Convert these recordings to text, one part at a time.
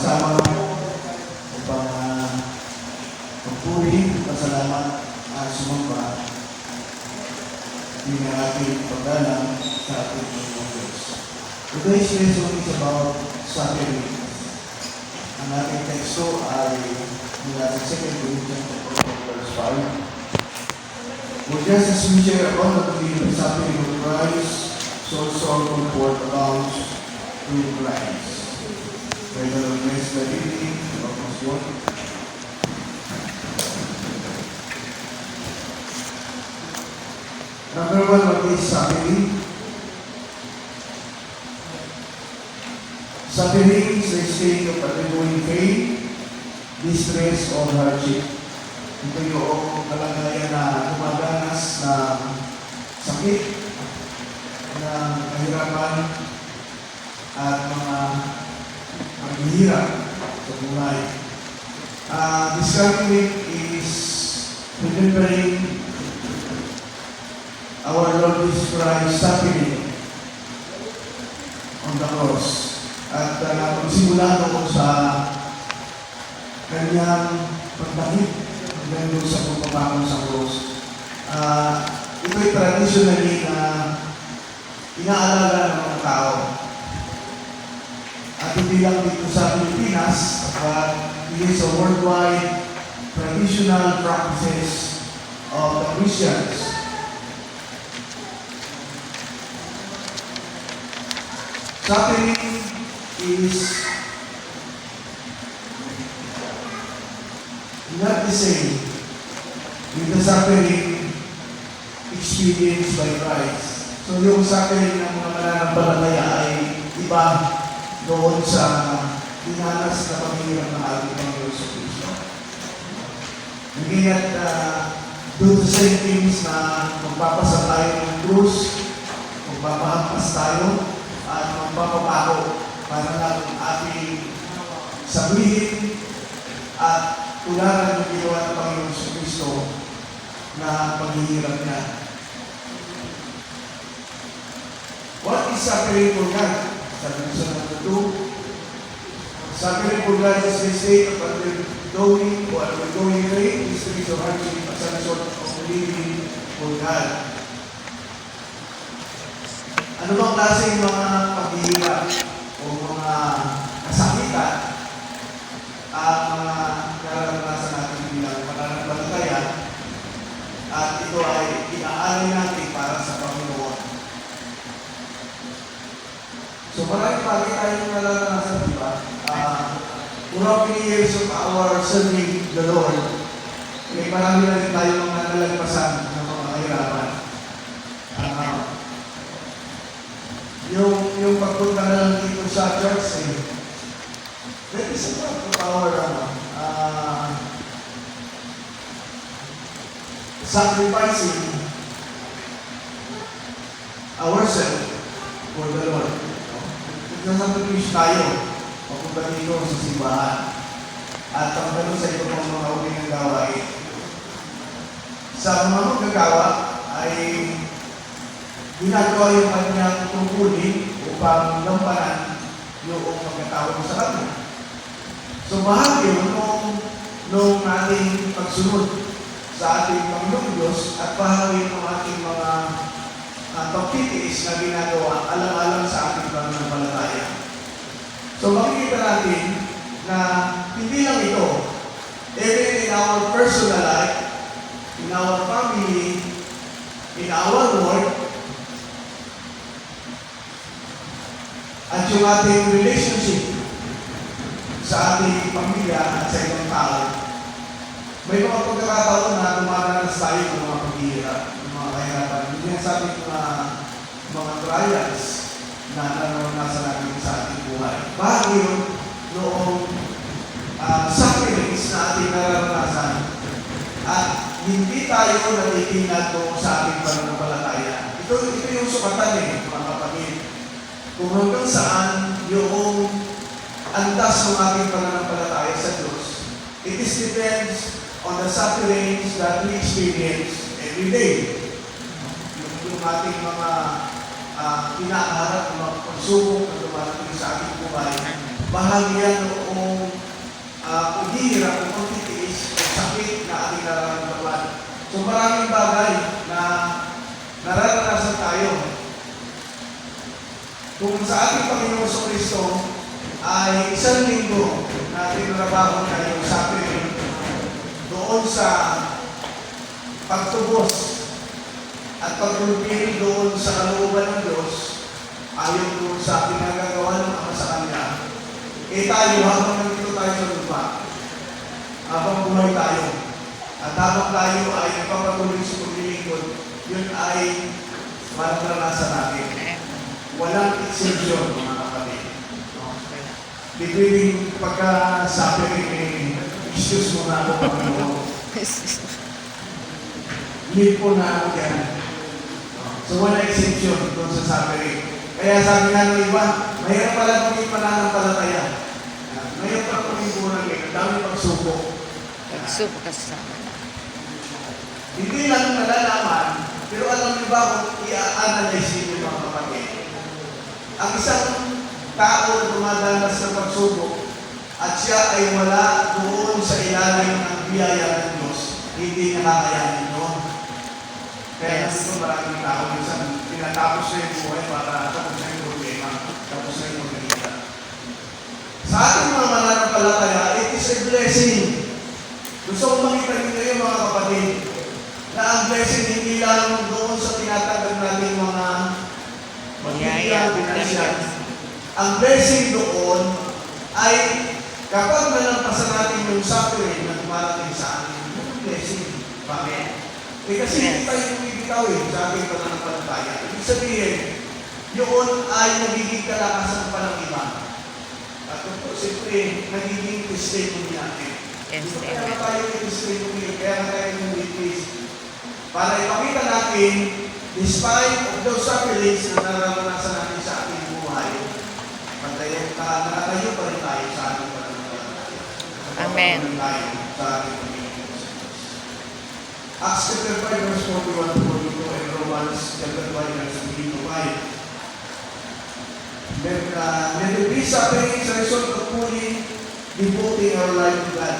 sama upang magpuri, pasalamat at sumamba din ang ating paggalang sa ating Panginoong Diyos. Today's lesson is about suffering. Ang ating teksto ay mula sa 2 Corinthians verse 5. For just as we share abundantly in the suffering of Christ, so also our comfort abounds through Christ. By the Lord, bless the reading of His word. Number 1, what is suffering? Suffering is a state of undergoing pain, distress, or hardship. Ito yung kalagayan na dumadanas ng sakit, ng kahirapan, at mga paghihirap sa buhay. This suffering is remembering our Lord Jesus Christ suffering on the cross. At pagsimula ko sa kanyang pagdakip hanggang sa pagpapakon sa cross. Ito'y traditionally na inaalala ng mga tao. At hindi lang dito sa Pilipinas, but it is a worldwide traditional practices of the Christians. Suffering is not the same with the suffering experienced by Christ. So yung suffering ng mga mananampalataya ay iba doon sa dinanas na paghihirap ng ating Panginoon sa Kristo. Ngayon doon sa same things na magpapasa tayo ng krus, magpapahampas tayo, at magpapapako para lang ating sabihin at tularan ng ginawa ng Panginoon sa Kristo na paghihirap niya. What is suffering for God? Sabi ko sa number 2, suffering for God is the state of undergoing or undergoing pain, distress, or hardship as a result of living for God. Ano bang klaseng mga paghihirap o mga kasakitan ang mga karanasan natin bilang pananampalataya at ito ay inaalay natin para sa Panginoon. So maraming bagay tayong naranasan, di ba? For how many years of our serving the Lord, marami na rin tayong mga nalagpasan ng mga kahirapan. Yung pagpunta na lang dito sa church, that is a part of our sacrificing ourselves for the Lord. Nagsasacrifice tayo papunta dito sa simbahan at pagdalo sa ito ng mga uling ng gawain. Sa mga magagawa ay ginagawa yung kanyang tungkulin upang gampanan yung pagkatawag sa kanya. So mahal yun nung ating pagsunod sa ating Panginoong Diyos at bahagi ng ating mga pagtitiis na ginagawa alang-alang sa ating pananampalataya. So makikita natin na hindi lang ito, even in our personal life, in our family, in our work, at yung ating relationship sa ating pamilya at sa ibang tao, may mga pagkakataon na dumaranas tayo ng mga paghihirap, ng mga kahirapan. Hindi nga sabi ko na mga trials na naranasan natin sa ating buhay. Bahagi yun noong sufferings na ating naranasan at hindi tayo natitinag sa ating pananampalataya. Ito yung sukatan mga kapatid. Kung hanggang saan yung antas ng ating pananampalataya sa Diyos, it depends on the sufferings that we experience every day. Yung ating mga kinakaharap, mga pagsubok na dumarating sa ating buhay, bahagi yan noong ating Panginoon Kristo ay isang linggo na tinrabaho niya yung suffering doon sa pagtubos at pagpupili doon sa kalooban ng Diyos ayon doon sa pinagagawa ng Ama sa Kanya. Tayo, habang nandito tayo sa lupa, habang buhay tayo, at habang tayo ay nagpapatuloy sa paglilingkod, yun ay maranasan natin. Walang exemption, mga kapatid. Di pwedeng pagka-suffering, excuse mo na ako, Panginoon. Live po na ako dyan. So, wala exemption doon sa suffering. Kaya sabi nga ng iba, mahirap pala maging pananampalataya. Ngayon pa maging bunang ang dami pagsubok. Pagsubok kasi sa amin. Hindi lang nalalaman, pero alam niyo ba kung i-analyze niyo mga kapatid? Ang isang tao na dumadanas ng pagsubok at siya ay wala doon sa ilalim ng biyaya ng Diyos, hindi nakakayanin yun. Kaya dito maraming tao minsan tinatapos na yung buhay para tapos na yung problema, tapos na yung problema. Sa ating mga mananampalataya, it is a blessing. Gusto kong makita nyo kayo mga kapatid, na ang blessing hindi lang doon sa tinatagdag natin mga Biyaya, pinansyal. Ang blessing doon ay kapag nalampasan natin yung suffering na dumarating sa atin, yung blessing. Bakit? Kasi hindi tayo bumibitaw sa ating pananampalataya. Ibig sabihin, yun ay nagiging kalakasan pa ng iba. At ito, siyempre, nagiging testimony natin. Yes, Kaya amen. tayo yung testimony, kaya tayo yung witness. Para ipakita natin, despite of those sufferings na naranasan natin sa ating buhay, nakatayo pa rin tayo sa ating pananampalataya. Amen. Tayo sa ating Panginoon. Acts chapter 5, verse 41 to 42, and Romans chapter 5, verse 3 to 5. Then the peace suffering is a result of fully devoting our life to God.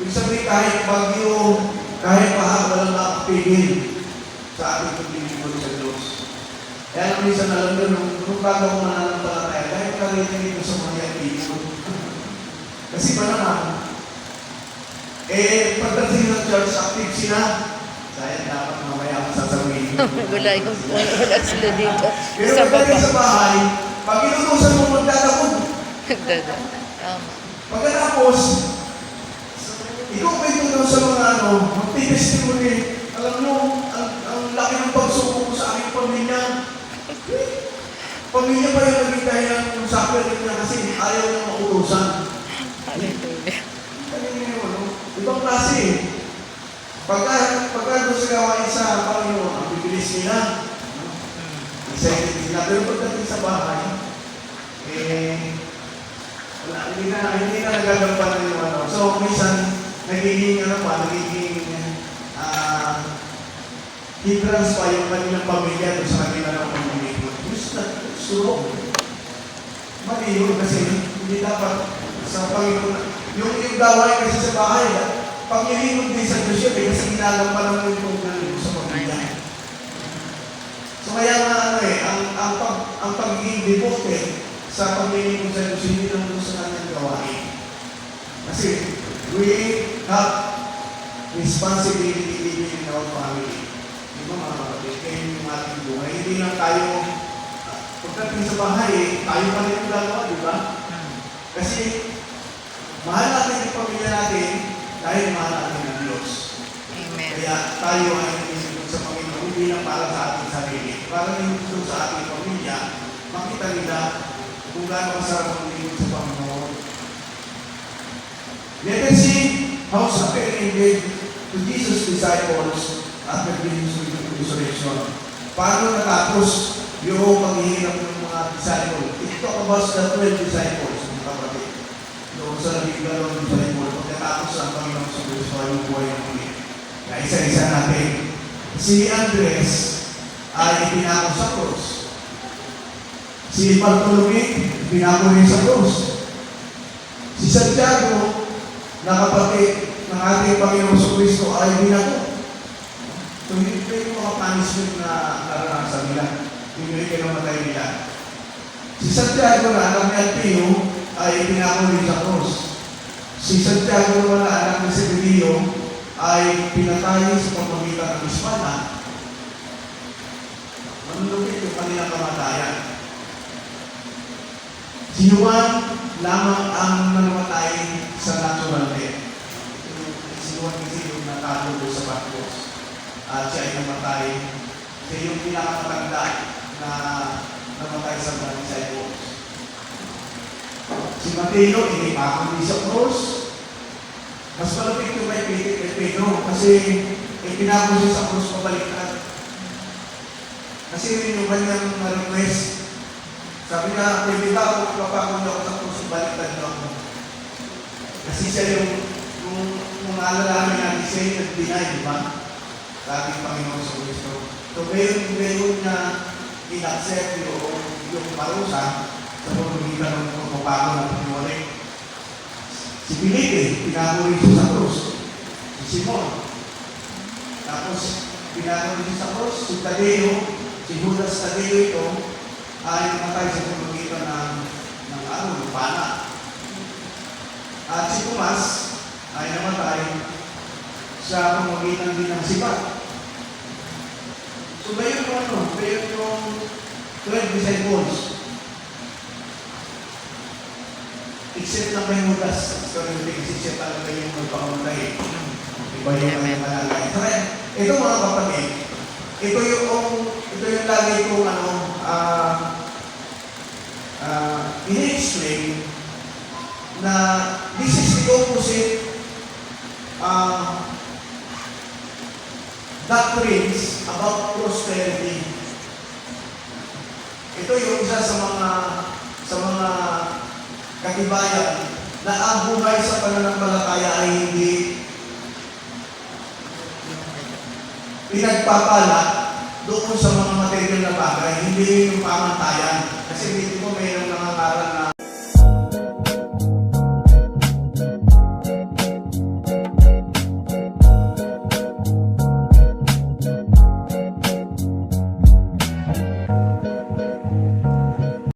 Ibig sabihin, kahit bagyo, kahit paha, walang makapigil sa ating paglilingkod sa Diyos. Kaya minsan alam nyo, nung bago ko mananampalataya, kahit karinig ko sa mga yakipon. Kasi ba naman, pagdating ng church, active sila. Kaya dapat mamaya ako sasabihin. Wala sila dito. Pero Sa pagdating baba. sa bahay, pag inutusan mo magdadabog. Tama. Pagkatapos, ikaw ba ito daw sa mga magtitestimony, alam mo, ang laki ng pagsubok ko sa aking pamilya. Pamilya pa yung naging dahilan ng suffering niya kasi ayaw niya mautusan. Hallelujah. Ibang klase eh. Pagka doon sa gawain sa Panginoon, ang bibilis nila. Excited sila. Pero pagdating sa bahay, wala, hindi na nagagampanan yung ano. So, minsan, nagiging hindrance pa yung kanilang pamilya doon sa kanilang pamilya. Gusto, mali yun kasi hindi dapat sa Panginoon. Yung gawain kasi sa bahay, paglilingkod din sa Diyos yun, kasi ginagampanan mo yung pagkakalingkod sa pamilya. So kaya nga ang pagiging devoted sa paglilingkod sa Diyos, hindi lang doon sa kanyang gawain. Kasi we have responsibility living in our family. Di ba mga kapatid? Kaya yung ating buhay. Hindi lang tayo, pagdating sa bahay, tayo pa rin yung gagawa, di ba? Kasi mahal natin yung pamilya natin dahil mahal natin ang Diyos. Amen. Kaya tayo ay nagsisigod sa Panginoon, hindi lang para sa ating sarili. Para rin ito sa ating pamilya, makita nila kung gaano masarap ang lingkod sa Panginoon. Let us see how suffering gave to Jesus' disciples after Jesus' resurrection. Paano natapos yung paghihirap ng mga disciples? It talk about the 12 disciples, mga kapatid. Doon sa nabigla ng disciple, pagkatapos ang Panginoon sa Diyos para yung buhay ng ulit. Na isa-isa natin. Si Andres ay pinako sa cross. Si Bartolome, pinako rin sa cross. Si Santiago, na kapatid ng ating Panginoon sa Kristo ay binako. So, hindi kayo mga punishment na naranasan nila. Hindi kayo namatay nila. Si Santiago na anak ni Alpino ay pinakuli sa krus. Si Santiago naman na anak ni Zebedeo ay pinatay sa pamamagitan ng espada. Manlupit yung kanilang kamatayan. Si Juan lamang ang namatay sa natural death. Si Juan kasi yung natalo sa Patmos. At siya ay namatay. Siya yung pinakamatanda na namatay sa mga disciples. Si Mateo, inipakuli sa krus. Mas malapit yung kay Pedro kasi pinakuli siya sa krus pabaliktad. Kasi yung kanyang request, sabi niya, pwede ba kung papakuli ako sa krus, baliktad niyo ako. Kasi siya yung alalamin natin siya yung nag-deny, di ba? Sa ating Panginoon sa Kristo. So, ngayon niya in-accept yung parusa sa pamamagitan ng pagpapago ng pagkiwalay. Si Felipe, pinakuli siya sa krus. Si Simon. Tapos, pinakuli siya sa krus. Si Tadeo, si Judas Tadeo ito, ay namatay sa pamamagitan ng pana. At si Tomas ay namatay sa pamamagitan din ng sipat. So, gayon yung 12 disciples. Except lang kay Judas. Kasi siya talaga yung magpakamatay. Iba yung may malalay. Ito mga kapatid, ito yung lagi kong ini-explain na this is the opposite doctrines about prosperity. Ito yung isa sa mga katibayan na ang buhay sa pananampalataya ay hindi pinagpapala doon sa mga material na bagay, hindi yung pamantayan.